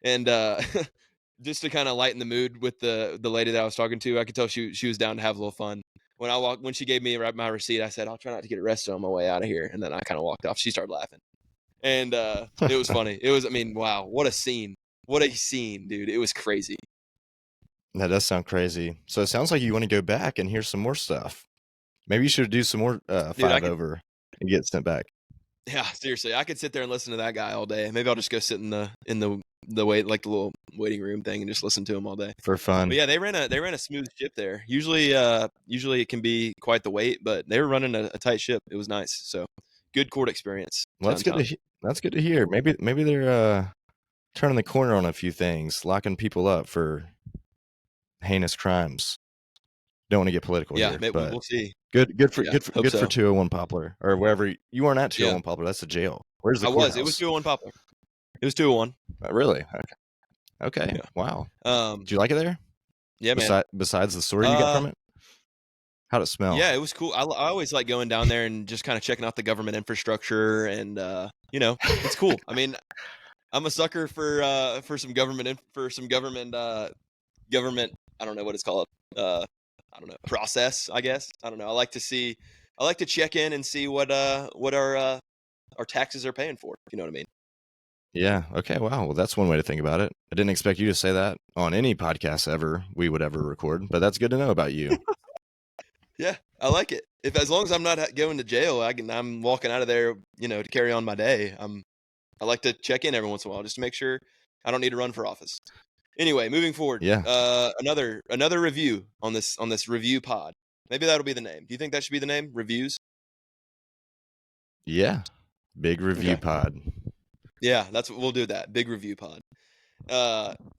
And just to kind of lighten the mood with the lady that I was talking to, I could tell she was down to have a little fun. When she gave me my receipt, I said, I'll try not to get arrested on my way out of here. And then I kind of walked off. She started laughing, and it was funny. It was, I mean, wow, what a scene, dude. It was crazy. That does sound crazy. So it sounds like you want to go back and hear some more stuff. Maybe you should do some more 5-over and get sent back. Yeah, seriously, I could sit there and listen to that guy all day. Maybe I'll just go sit in the wait, the little waiting room thing, and just listen to him all day for fun. But yeah, they ran a smooth ship there. Usually it can be quite the wait, but they were running a tight ship. It was nice. So good court experience. Well, that's good to hear. Maybe they're turning the corner on a few things, locking people up for heinous crimes. Don't want to get political here, but we'll see. Good for 201 Poplar, or wherever you weren't at 201 Poplar. That's the jail. Where's the courthouse? It was 201 Poplar. It was 201. Really? Okay. Yeah. Wow. Did you like it there? Yeah, man. Besides the story you got from it, how'd it smell? Yeah, it was cool. I always like going down there and just kind of checking out the government infrastructure, and it's cool. I mean, I'm a sucker for some government government. I don't know what it's called. I don't know, process, I guess. I don't know. I like to check in and see what our taxes are paying for, if you know what I mean. Yeah. Okay. Wow. Well, that's one way to think about it. I didn't expect you to say that on any podcast we would ever record, but that's good to know about you. Yeah, I like it. As long as I'm not going to jail, I'm walking out of there, to carry on my day. I like to check in every once in a while just to make sure I don't need to run for office. Anyway, moving forward. Yeah. Another review on this review pod. Maybe that'll be the name. Do you think that should be the name? Reviews? Yeah. Big review pod. Yeah, that's what we'll do. That big review pod.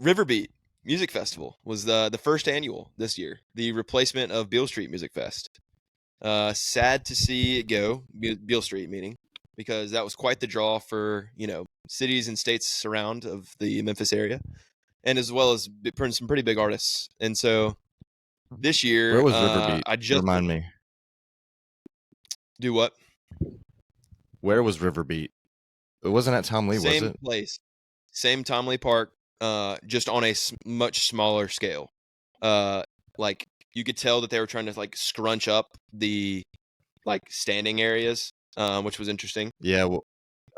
Riverbeat. Music Festival was the first annual this year, the replacement of Beale Street Music Fest. Sad to see it go, Beale Street meaning, because that was quite the draw for cities and states around of the Memphis area, and as well as some pretty big artists. And so this Where year, was Riverbeat? I just Remind me. do what? Where was Riverbeat? It wasn't at Tom Lee, was Same it? place, same Tom Lee Park, just on a much smaller scale. Like you could tell that they were trying to like scrunch up the like standing areas, which was interesting. Yeah, well,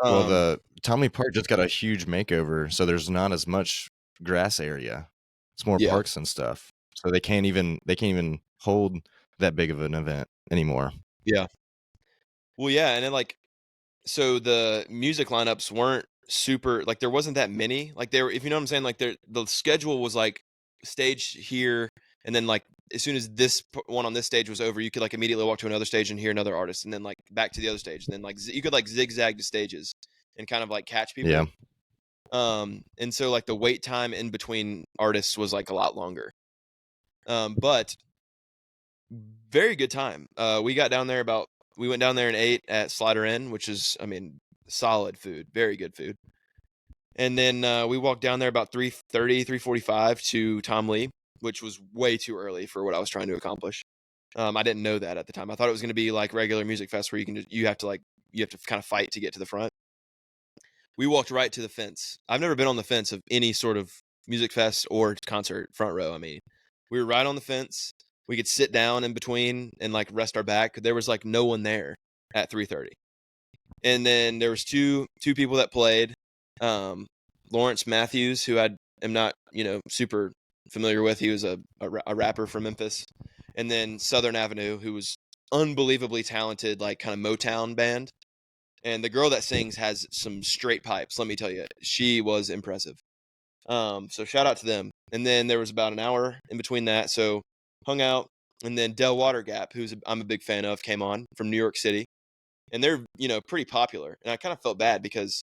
Um, the Tom Lee Park just got a huge makeover, so there's not as much grass area. It's more yeah, parks and stuff. So they can't even hold that big of an event anymore. yeah. Well, yeah, and then like so the music lineups weren't super like there wasn't that many. Like they were, if you know what I'm saying, like the schedule was like stage here, and then like as soon as this one on this stage was over, you could like immediately walk to another stage and hear another artist, and then like back to the other stage, and then like you could like zigzag to stages and kind of like catch Yeah. people. And so like the wait time in between artists was like a lot longer. But very good time. We got down there we went down there and ate at Slider Inn, which is, I mean, solid food, very good food. And then we walked down there about 3:30, 3:45 to Tom Lee, which was way too early for what I was trying to accomplish. I didn't know that at the time. I thought it was going to be like regular music fest where you have to kind of fight to get to the front. We walked right to the fence. I've never been on the fence of any sort of music fest or concert front row. I mean, we were right on the fence. We could sit down in between and like rest our back. There was like no one there at 3:30. And then there was two people that played. Lawrence Matthews, who I am not, super familiar with. He was a rapper from Memphis. And then Southern Avenue, who was unbelievably talented, like kind of Motown band. And the girl that sings has some straight pipes. Let me tell you, she was impressive. So shout out to them. And then there was about an hour in between that, so hung out. And then Del Water Gap, I'm a big fan of, came on from New York City, and they're pretty popular. And I kind of felt bad because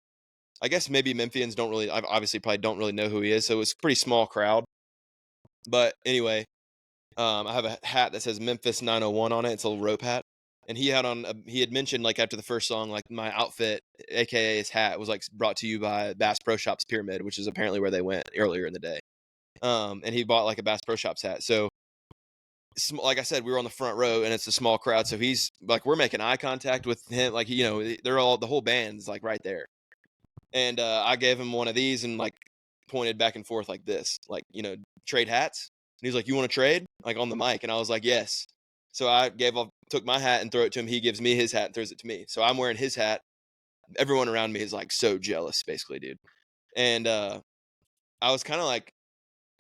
I guess maybe Memphians don't really, I obviously probably don't really know who he is, so it was a pretty small crowd. But anyway, I have a hat that says Memphis 901 on it. It's a little rope hat. And he had mentioned like after the first song, like my outfit, aka his hat, was like brought to you by Bass Pro Shops Pyramid, which is apparently where they went earlier in the day. And he bought like a Bass Pro Shops hat. So, like I said, we were on the front row, and it's a small crowd. So he's like, we're making eye contact with him, like the whole band's like right there. And I gave him one of these and like pointed back and forth like this, like trade hats. And he's like, "You want to trade?" Like on the mic, and I was like, "Yes." So I took my hat and throw it to him. He gives me his hat and throws it to me. So I'm wearing his hat. Everyone around me is like so jealous, basically, dude. And I was kind of like,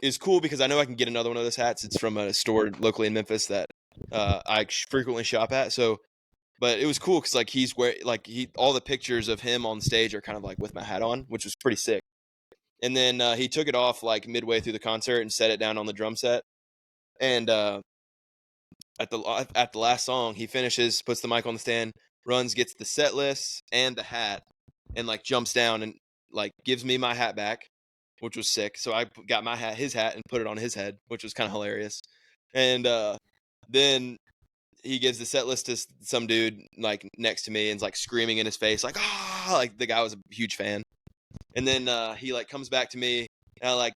it's cool because I know I can get another one of those hats. It's from a store locally in Memphis that I frequently shop at. So, but it was cool because like all the pictures of him on stage are kind of like with my hat on, which was pretty sick. And then he took it off like midway through the concert and set it down on the drum set. And at the last song, he finishes, puts the mic on the stand, runs, gets the set list and the hat, and like jumps down and like gives me my hat back, which was sick. So I got his hat, and put it on his head, which was kind of hilarious. And then he gives the set list to some dude like next to me and's like screaming in his face, like like the guy was a huge fan. And then he like comes back to me, and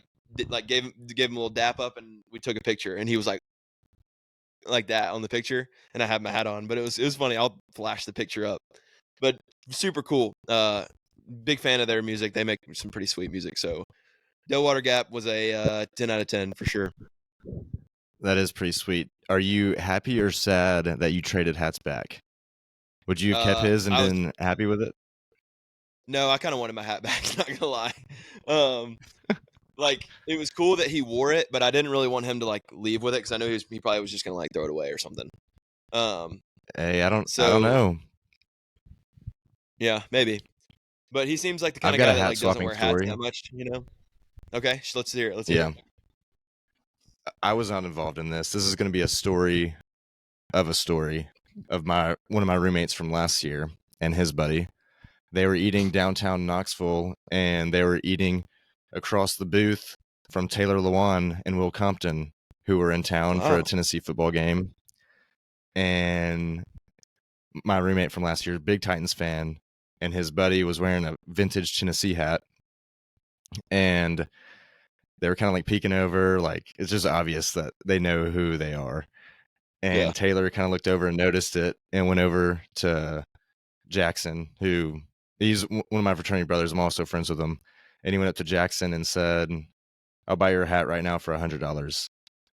I gave him a little dap up, and we took a picture, and he was like that on the picture, and I had my hat on. But it was funny. I'll flash the picture up. But super cool. Big fan of their music. They make some pretty sweet music. So Del Water Gap was a 10 out of 10 for sure. That is pretty sweet. Are you happy or sad that you traded hats back? Would you have kept his and been happy with it? No, I kind of wanted my hat back, not gonna lie. Like it was cool that he wore it, but I didn't really want him to like leave with it because I know he probably was just gonna like throw it away or something. Hey, I don't know. Yeah, maybe. But he seems like the kind I've of got guy a that hat like doesn't swapping wear hats story. that much, Okay, let's hear it. Yeah. I was not involved in this. This is going to be a story of one of my roommates from last year and his buddy. They were eating downtown Knoxville, and they were eating across the booth from Taylor Lewan and Will Compton, who were in town for Oh, a Tennessee football game. And my roommate from last year, big Titans fan, and his buddy was wearing a vintage Tennessee hat. And they were kind of like peeking over, like it's just obvious that they know who they are. yeah. And Taylor kind of looked over and noticed it and went over to Jackson, who he's one of my fraternity brothers. I'm also friends with him. And he went up to Jackson and said, "I'll buy your hat right now for $100."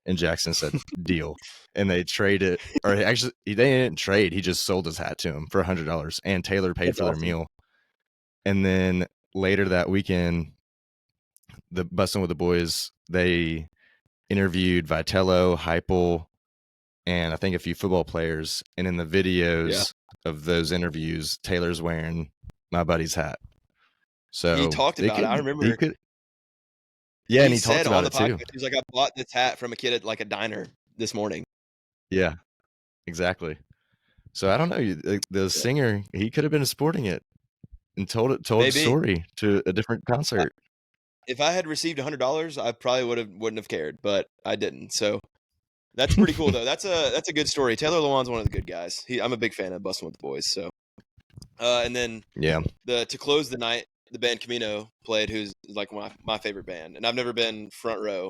And Jackson said, "Deal." And they traded, or actually, they didn't trade. He just sold his hat to him for $100, and Taylor paid That's for their awesome. meal. And then later that weekend, the Bussin' with the Boys, they interviewed Vitello, Heupel, and I think a few football players. And in the videos of those interviews, Taylor's wearing my buddy's hat. So He talked they about it. I could, he remember could, yeah, and he he talked said about on the it too. podcast, he was like, "I bought this hat from a kid at like a diner this morning." Yeah, exactly. So I don't know. The Yeah. singer, he could have been sporting it and told the Maybe. story to a different concert. If I had received $100, I probably wouldn't have cared, but I didn't. So that's pretty cool though. That's a good story. Taylor Lewan's one of the good guys. I'm a big fan of Bussin' with the Boys. So, and then Yeah, to close the night, the band Camino played, who's like my favorite band, and I've never been front row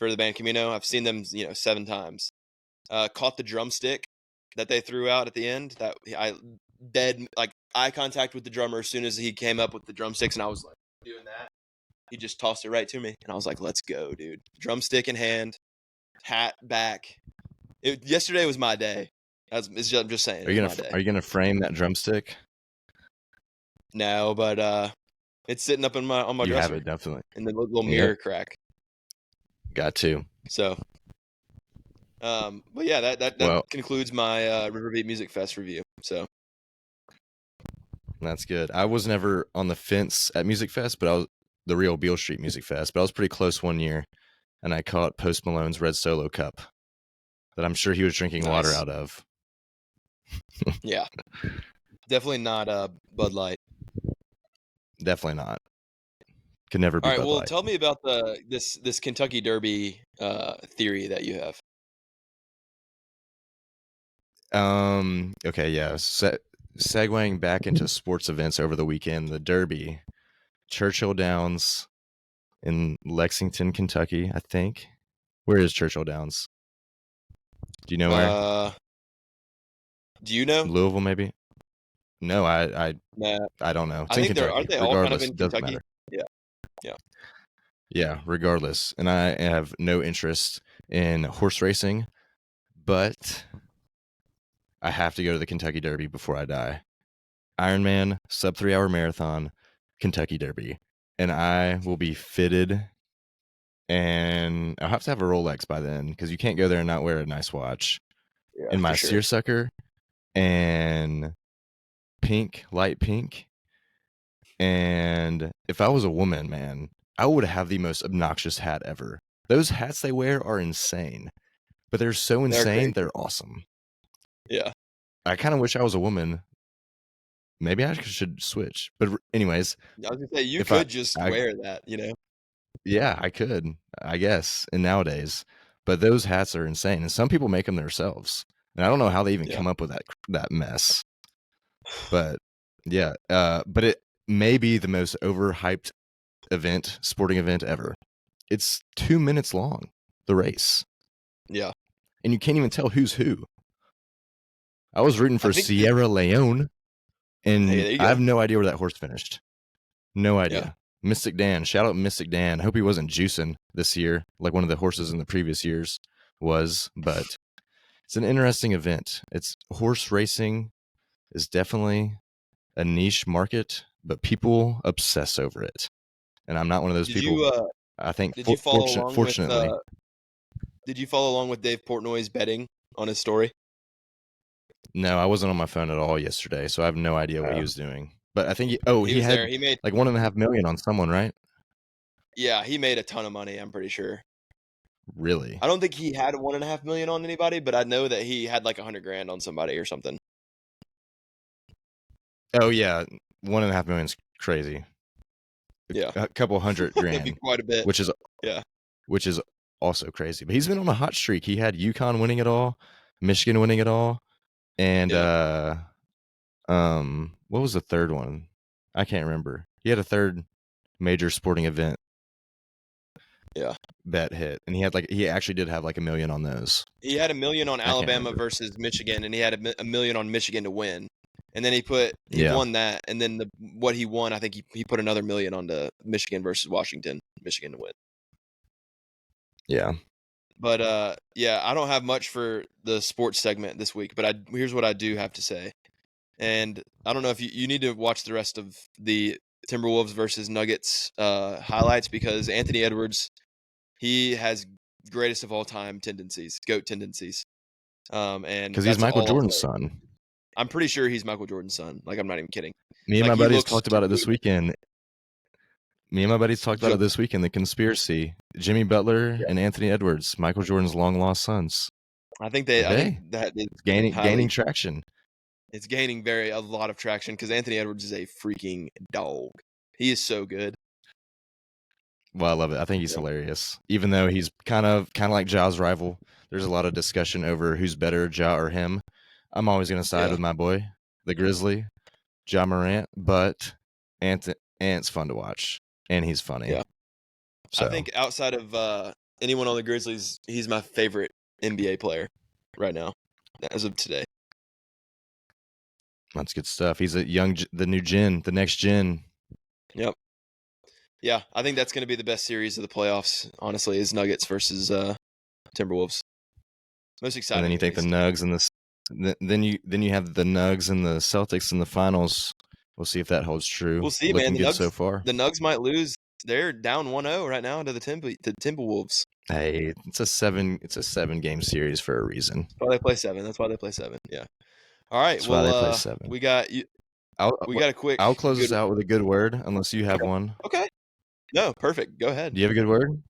for the band Camino. I've seen them 7 times. Caught the drumstick that they threw out at the end. That I dead like eye contact with the drummer as soon as he came up with the drumsticks, and I was like doing that. He just tossed it right to me, and I was like, "Let's go, dude!" Drumstick in hand, hat back. Yesterday was my day. I'm just saying, are it you was gonna my day. are you gonna frame that drumstick? No, but it's sitting up on my You have dresser it definitely. in the little Yep, mirror crack. got to. So, but yeah, that Well, concludes my Riverbeat Music Fest review. So that's good. I was never on the fence at Music Fest, but I was the real Beale Street Music Fest. But I was pretty close one year, and I caught Post Malone's Red Solo Cup that I'm sure he was drinking water nice. out of. Yeah, definitely not Bud Light. Definitely not. Could never be All right, Bud well, Light. tell me about this Kentucky Derby theory that you have. Okay, yeah. Segueing back into sports events over the weekend, the Derby, Churchill Downs in Lexington, Kentucky, I think. Where is Churchill Downs? Do you know where? Do you know? Louisville, maybe? No, I Nah, don't know. It's I in think Kentucky. aren't they all kind of Regardless, in it doesn't Kentucky? matter. Yeah, yeah. Yeah, regardless. And I have no interest in horse racing, but I have to go to the Kentucky Derby before I die. Ironman, sub 3 hour marathon, Kentucky Derby. And I will be fitted, and I'll have to have a Rolex by then because you can't go there and not wear a nice watch. Yeah, And my for sure. seersucker and light pink. And if I was a woman, man, I would have the most obnoxious hat ever. Those hats they wear are insane, but they're so They're insane, crazy. they're awesome. Yeah. I kind of wish I was a woman. Maybe I should switch. But anyways, I was gonna say you if could just I wear that, yeah, I could, I guess, and nowadays. But those hats are insane, and some people make them themselves. And I don't know how they even Yeah. come up with that mess. But yeah, but it may be the most overhyped sporting event ever. It's 2 minutes long, the race, Yeah. and you can't even tell who's who. I was rooting for I think Sierra Leone, and hey, there you I have go. no idea where that horse finished. No idea. Yeah. Mystic Dan, shout out Mystic Dan. I hope he wasn't juicing this year like one of the horses in the previous years was, but it's an interesting event. It's horse racing is definitely a niche market, but people obsess over it. And I'm not one of those Did people. you I think did you follow along fortunately, did you follow along with Dave Portnoy's betting on his story? no, I wasn't on my phone at all yesterday, so I have no idea what he was doing. But I think He he was there. had He made like 1.5 million on someone, right? he made a ton of money, I'm pretty sure. Really? I don't think he had 1.5 million on anybody, but I know that he had like 100 grand on somebody or something. Oh yeah, 1.5 million's crazy. Yeah. A couple hundred It'd be grand, quite a bit. which is Yeah. which is also crazy. But he's been on a hot streak. He had UConn winning it all, Michigan winning it all, and Yeah. what was the third one? I can't remember. He had a third major sporting event Yeah. bet hit, and he actually did have like $1 million on those. He had $1 million on I can't Alabama remember. versus Michigan, and he had $1 million on Michigan to win. And then he Yeah. won that, and then what he won, I think he put another $1 million on the Michigan versus Washington, Michigan to win. Yeah. But yeah, I don't have much for the sports segment this week, but here's what I do have to say. And I don't know if you need to watch the rest of the Timberwolves versus Nuggets highlights, because Anthony Edwards, he has greatest of all time tendencies, GOAT tendencies. And Because he's that's Michael all I'll Jordan's say. son. I'm pretty sure he's Michael Jordan's son. Like, I'm not even kidding. Me and Like, my he buddies looks talked about it this weekend. Me and my buddies talked about Go- it this weekend. The conspiracy: Jimmy Butler Yeah. and Anthony Edwards, Michael Jordan's long lost sons. I think that is It's gaining highly- traction. It's gaining a lot of traction, because Anthony Edwards is a freaking dog. He is so good. Well, I love it. I think he's Yeah. hilarious. Even though he's kind of like Ja's rival, there's a lot of discussion over who's better, Ja or him. I'm always going to side Yeah. with my boy, the Grizzly, Ja Morant, but Ant's fun to watch, and he's funny. Yeah. So I think outside of anyone on the Grizzlies, he's my favorite NBA player right now, as of today. that's good stuff. He's the next gen. Yep. Yeah, I think that's going to be the best series of the playoffs, honestly, is Nuggets versus Timberwolves. Most exciting. And then you think the Nugs and then you have the Nugs and the Celtics in the finals. We'll see if that holds true. We'll see, Looking man. good so far. The Nugs might lose. They're down 1-0 right now to the Timberwolves. Hey, it's a 7-game series for a reason. That's why they play 7. That's why they play 7. Yeah. All right. That's why they play 7. We got a quick. I'll close this out with a good word, unless you have one. Okay. No, perfect. Go ahead. Do you have a good word?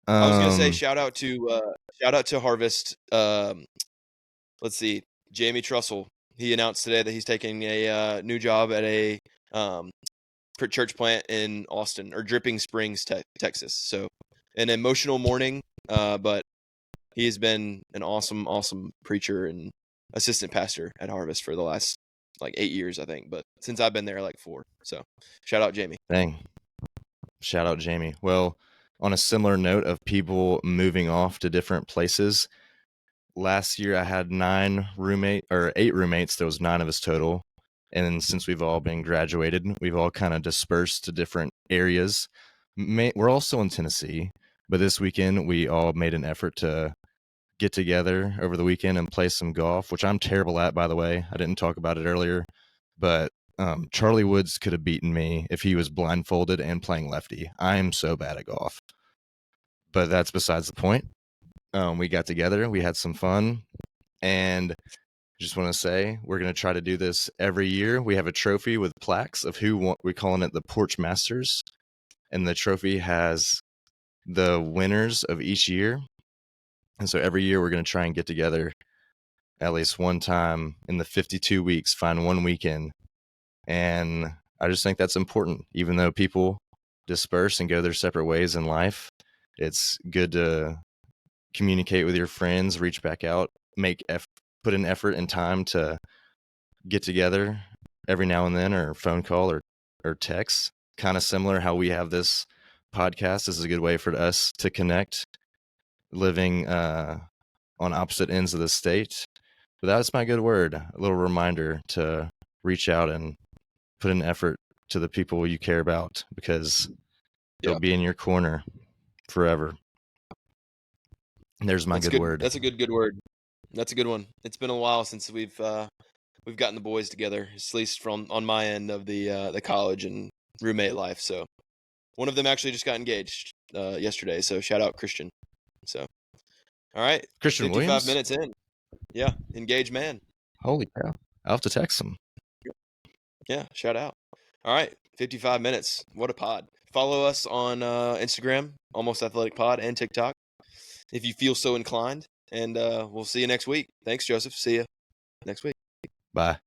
I was gonna say shout out to Harvest. Let's see, Jamie Trussell. He announced today that he's taking a new job at a church plant in Austin, or Dripping Springs, Texas. So an emotional morning, but he has been an awesome preacher and assistant pastor at Harvest for the last like 8 years, I think. But since I've been there, like 4. So shout out Jamie. Dang. Shout out Jamie. Well, on a similar note of people moving off to different places, last year I had 8 roommates. There was 9 of us total. And since we've all been graduated, we've all kind of dispersed to different areas. We're all still in Tennessee, but this weekend we all made an effort to get together over the weekend and play some golf, which I'm terrible at, by the way. I didn't talk about it earlier, but Charlie Woods could have beaten me if he was blindfolded and playing lefty. I am so bad at golf. But that's besides the point. We got together, we had some fun, and just want to say we're going to try to do this every year. We have a trophy with plaques of we're calling it the Porch Masters, and the trophy has the winners of each year. And so every year we're going to try and get together at least one time in the 52 weeks, find one weekend. And I just think that's important. Even though people disperse and go their separate ways in life, it's good to communicate with your friends, reach back out, put an effort and time to get together every now and then, or phone call or text. Kind of similar how we have this podcast. This is a good way for us to connect, living on opposite ends of the state. But that's my good word. A little reminder to reach out and put an effort to the people you care about, because they'll be in your corner forever. There's my good word. That's a good word. That's a good one. It's been a while since we've gotten the boys together, at least on my end of the college and roommate life. So one of them actually just got engaged yesterday. So shout out Christian. So all right, Christian 55 Williams? minutes in. Yeah, engaged man. Holy cow! I'll have to text him. Yeah, shout out. All right, 55 minutes. What a pod. Follow us on Instagram, Almost Athletic Pod, and TikTok, if you feel so inclined. And we'll see you next week. Thanks, Joseph. See you next week. Bye.